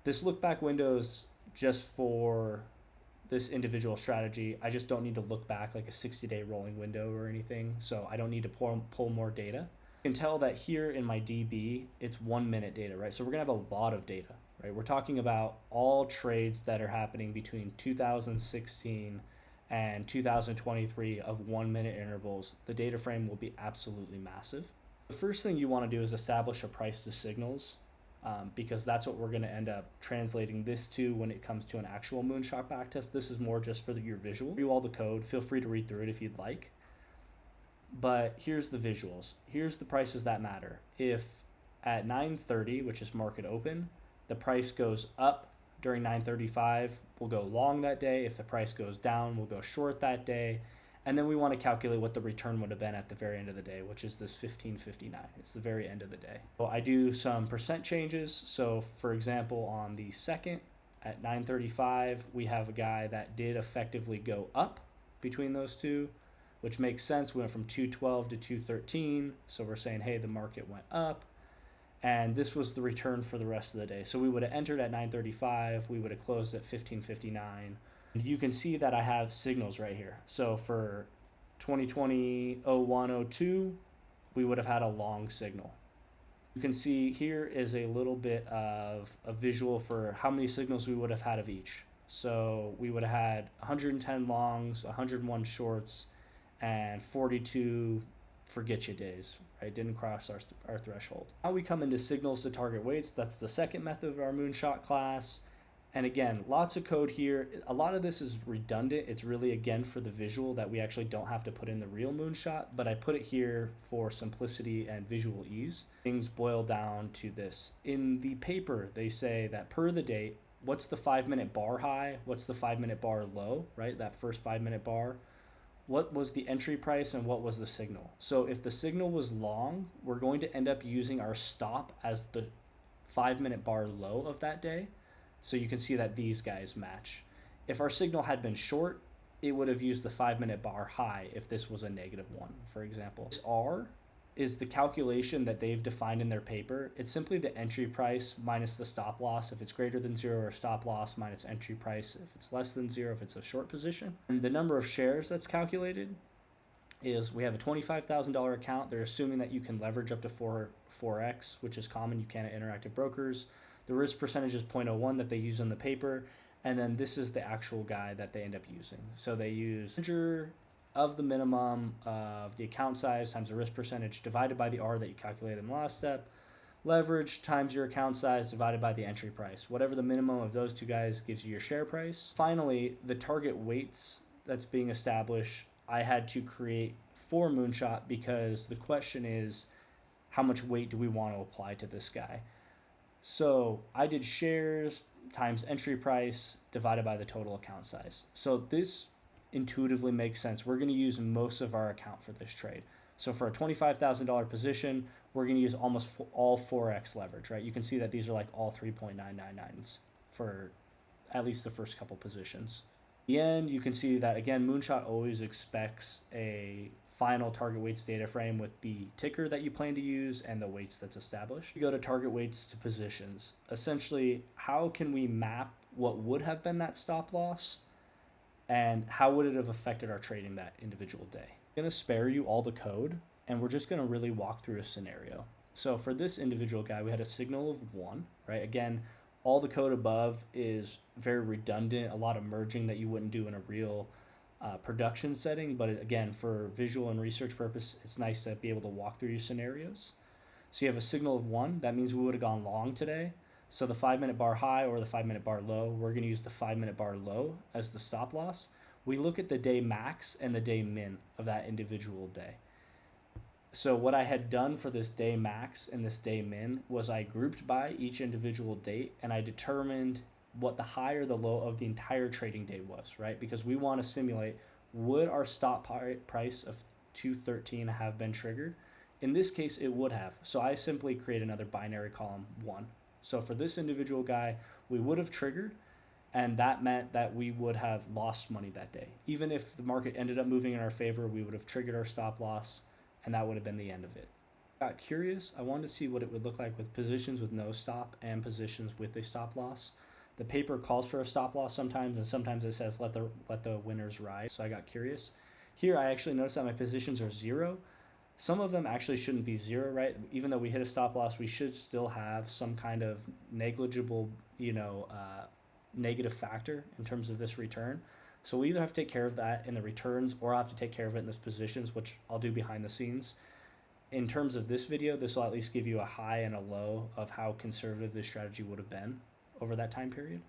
This look back window is just for this individual strategy. I just don't need to look back like a 60-day rolling window or anything, so I don't need to pull more data. You can tell that here in my DB, it's 1 minute data, right? So we're gonna have a lot of data, right? We're talking about all trades that are happening between 2016 and 2023 of 1 minute intervals. The data frame will be absolutely massive. The first thing you want to do is establish a price to signals, because that's what we're going to end up translating this to when it comes to an actual moonshot backtest. This is more just for your visual. Do all the code. Feel free to read through it if you'd like. But here's the visuals. Here's the prices that matter. If at 9:30, which is market open, the price goes up during 9:35, we'll go long that day. If the price goes down, we'll go short that day. And then we want to calculate what the return would have been at the very end of the day, which is this 1559. It's the very end of the day. So I do some percent changes. So for example, on the second at 9:35, we have a guy that did effectively go up between those two, which makes sense. We went from 212 to 213. So we're saying, hey, the market went up. And this was the return for the rest of the day. So we would have entered at 9:35. We would have closed at 15:59. You can see that I have signals right here. So for 2020 01 02, we would have had a long signal. You can see here is a little bit of a visual for how many signals we would have had of each. So we would have had 110 longs, 101 shorts, and 42 forget you days, right? Didn't cross our threshold. Now we come into signals to target weights. That's the second method of our moonshot class. And again, lots of code here. A lot of this is redundant. It's really, again, for the visual that we actually don't have to put in the real moonshot, but I put it here for simplicity and visual ease. Things boil down to this. In the paper, they say that per the date, what's the 5-minute bar high? What's the 5-minute bar low, right? That first 5-minute bar. What was the entry price and what was the signal? So if the signal was long, we're going to end up using our stop as the 5-minute bar low of that day. So you can see that these guys match. If our signal had been short, it would have used the 5-minute bar high if this was a -1, for example. This R is the calculation that they've defined in their paper. It's simply the entry price minus the stop loss if it's greater than 0, or stop loss minus entry price if it's less than 0, if it's a short position. And the number of shares that's calculated is, we have a $25,000 account. They're assuming that you can leverage up to 4x, which is common. You can at Interactive Brokers. The risk percentage is 0.01 that they use in the paper. And then this is the actual guy that they end up using. So they use of the minimum of the account size times the risk percentage divided by the R that you calculated in the last step. Leverage times your account size divided by the entry price. Whatever the minimum of those two guys gives you your share price. Finally, the target weights that's being established, I had to create for Moonshot, because the question is, how much weight do we want to apply to this guy? So I did shares times entry price divided by the total account size. So this intuitively makes sense. We're going to use most of our account for this trade. So for a $25,000 position, we're going to use almost all 4x leverage, right? You can see that these are like all 3.999s for at least the first couple positions. At the end, you can see that, again, Moonshot always expects a final target weights data frame with the ticker that you plan to use and the weights that's established. You go to target weights to positions. Essentially, how can we map what would have been that stop loss and how would it have affected our trading that individual day? I'm going to spare you all the code, and we're just going to really walk through a scenario. So for this individual guy, we had a signal of 1, right? Again, all the code above is very redundant, a lot of merging that you wouldn't do in a real production setting. But again, for visual and research purpose, it's nice to be able to walk through your scenarios. So you have a signal of 1. That means we would have gone long today. So the 5-minute bar high or the 5-minute bar low, we're going to use the 5-minute bar low as the stop loss. We look at the day max and the day min of that individual day. So what I had done for this day max and this day min was I grouped by each individual date, and I determined what the high or the low of the entire trading day was, right? Because we want to simulate, would our stop price of 213 have been triggered? In this case, it would have. So I simply create another binary column 1. So for this individual guy, we would have triggered, and that meant that we would have lost money that day. Even if the market ended up moving in our favor, we would have triggered our stop loss, and that would have been the end of it. Got curious. I wanted to see what it would look like with positions with no stop and positions with a stop loss. The paper calls for a stop loss sometimes, and sometimes it says let the winners rise. So I got curious. Here I actually noticed that my positions are 0. Some of them actually shouldn't be 0, right? Even though we hit a stop loss, we should still have some kind of negligible, negative factor in terms of this return. So we either have to take care of that in the returns, or I have to take care of it in those positions, which I'll do behind the scenes. In terms of this video, this will at least give you a high and a low of how conservative this strategy would have been over that time period.